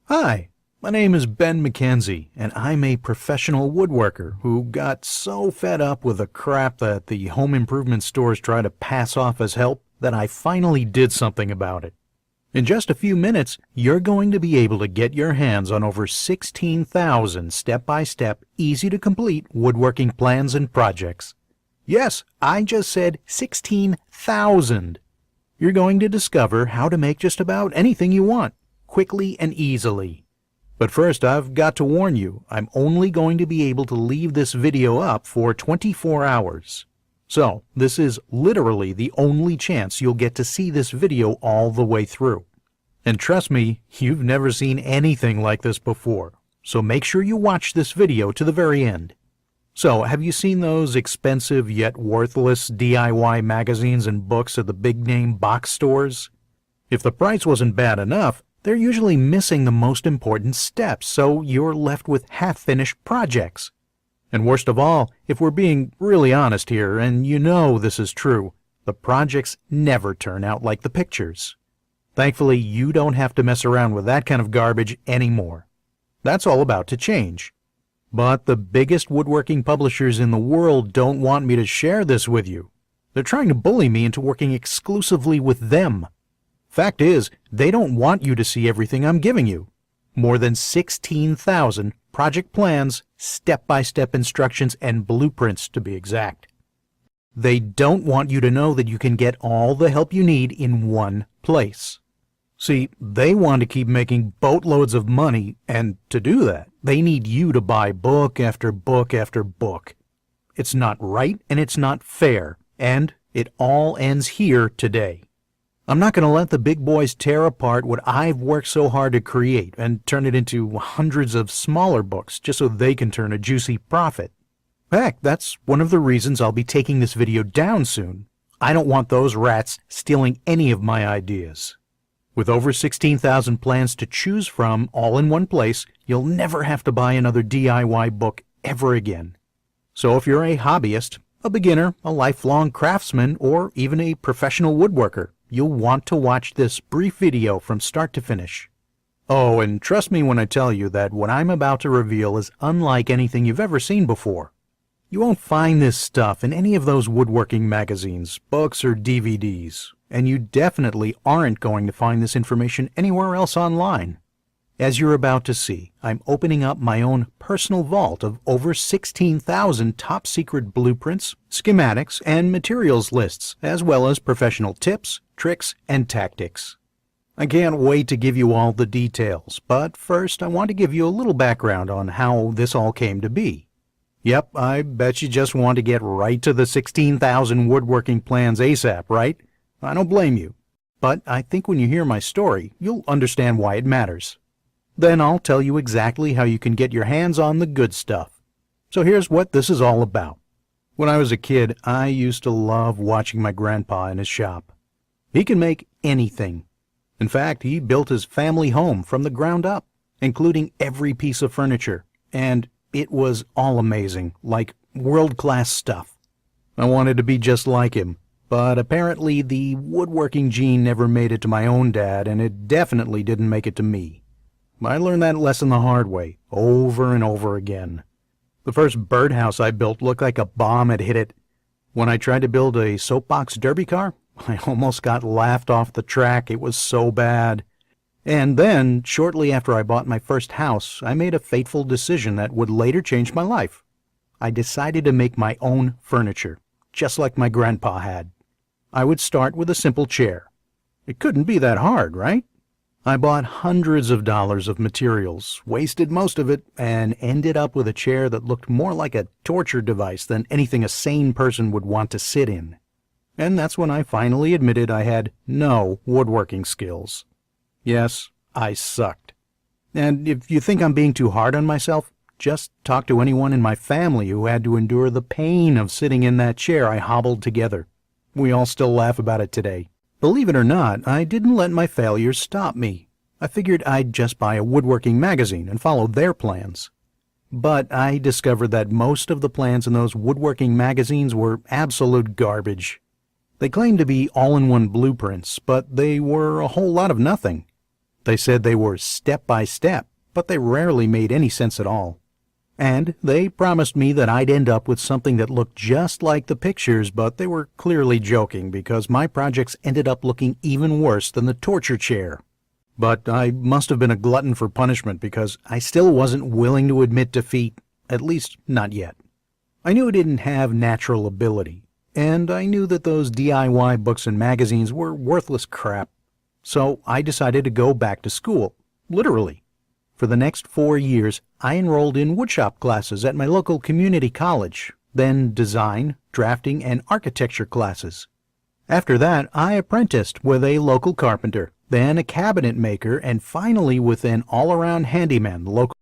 Hi, my name is Ben McKenzie, and I'm a professional woodworker who got so fed up with the crap that the home improvement stores try to pass off as help that I finally did something about it. In just a few minutes, you're going to be able to get your hands on over 16,000 step-by-step, easy-to-complete woodworking plans and projects. Yes, I just said 16,000. You're going to discover how to make just about anything you want, quickly and easily. But first, I've got to warn you, I'm only going to be able to leave this video up for 24 hours. So, this is literally the only chance you'll get to see this video all the way through. And trust me, you've never seen anything like this before, so make sure you watch this video to the very end. So, have you seen those expensive yet worthless DIY magazines and books at the big-name box stores? If the price wasn't bad enough, they're usually missing the most important steps, so you're left with half-finished projects. And worst of all, if we're being really honest here, and you know this is true, the projects never turn out like the pictures. Thankfully, you don't have to mess around with that kind of garbage anymore. That's all about to change. But the biggest woodworking publishers in the world don't want me to share this with you. They're trying to bully me into working exclusively with them. Fact is, they don't want you to see everything I'm giving you. More than 16,000 project plans, step-by-step instructions, and blueprints to be exact. They don't want you to know that you can get all the help you need in one place. See, they want to keep making boatloads of money, and to do that, they need you to buy book after book after book. It's not right and it's not fair, and it all ends here today. I'm not going to let the big boys tear apart what I've worked so hard to create and turn it into hundreds of smaller books just so they can turn a juicy profit. Heck, that's one of the reasons I'll be taking this video down soon. I don't want those rats stealing any of my ideas. With over 16,000 plans to choose from all in one place, you'll never have to buy another DIY book ever again. So if you're a hobbyist, a beginner, a lifelong craftsman, or even a professional woodworker, you'll want to watch this brief video from start to finish. Oh, and trust me when I tell you that what I'm about to reveal is unlike anything you've ever seen before. You won't find this stuff in any of those woodworking magazines, books, or DVDs, and you definitely aren't going to find this information anywhere else online. As you're about to see, I'm opening up my own personal vault of over 16,000 top-secret blueprints, schematics, and materials lists, as well as professional tips, tricks, and tactics. I can't wait to give you all the details, but first I want to give you a little background on how this all came to be. Yep, I bet you just want to get right to the 16,000 woodworking plans ASAP, right? I don't blame you. But I think when you hear my story, you'll understand why it matters. Then I'll tell you exactly how you can get your hands on the good stuff. So here's what this is all about. When I was a kid, I used to love watching my grandpa in his shop. He can make anything. In fact, he built his family home from the ground up, including every piece of furniture, and it was all amazing, like world-class stuff. I wanted to be just like him, but apparently the woodworking gene never made it to my own dad, and it definitely didn't make it to me. I learned that lesson the hard way, over and over again. The first birdhouse I built looked like a bomb had hit it. When I tried to build a soapbox derby car, I almost got laughed off the track. It was so bad. And then, shortly after I bought my first house, I made a fateful decision that would later change my life. I decided to make my own furniture, just like my grandpa had. I would start with a simple chair. It couldn't be that hard, right? I bought hundreds of dollars of materials, wasted most of it, and ended up with a chair that looked more like a torture device than anything a sane person would want to sit in. And that's when I finally admitted I had no woodworking skills. Yes, I sucked. And if you think I'm being too hard on myself, just talk to anyone in my family who had to endure the pain of sitting in that chair I hobbled together. We all still laugh about it today. Believe it or not, I didn't let my failures stop me. I figured I'd just buy a woodworking magazine and follow their plans. But I discovered that most of the plans in those woodworking magazines were absolute garbage. They claimed to be all-in-one blueprints, but they were a whole lot of nothing. They said they were step by step, but they rarely made any sense at all. And they promised me that I'd end up with something that looked just like the pictures, but they were clearly joking because my projects ended up looking even worse than the torture chair. But I must have been a glutton for punishment because I still wasn't willing to admit defeat, at least not yet. I knew I didn't have natural ability, and I knew that those DIY books and magazines were worthless crap. So I decided to go back to school, literally. For the next 4 years, I enrolled in woodshop classes at my local community college, then design, drafting, and architecture classes. After that, I apprenticed with a local carpenter, then a cabinet maker, and finally with an all-around handyman the local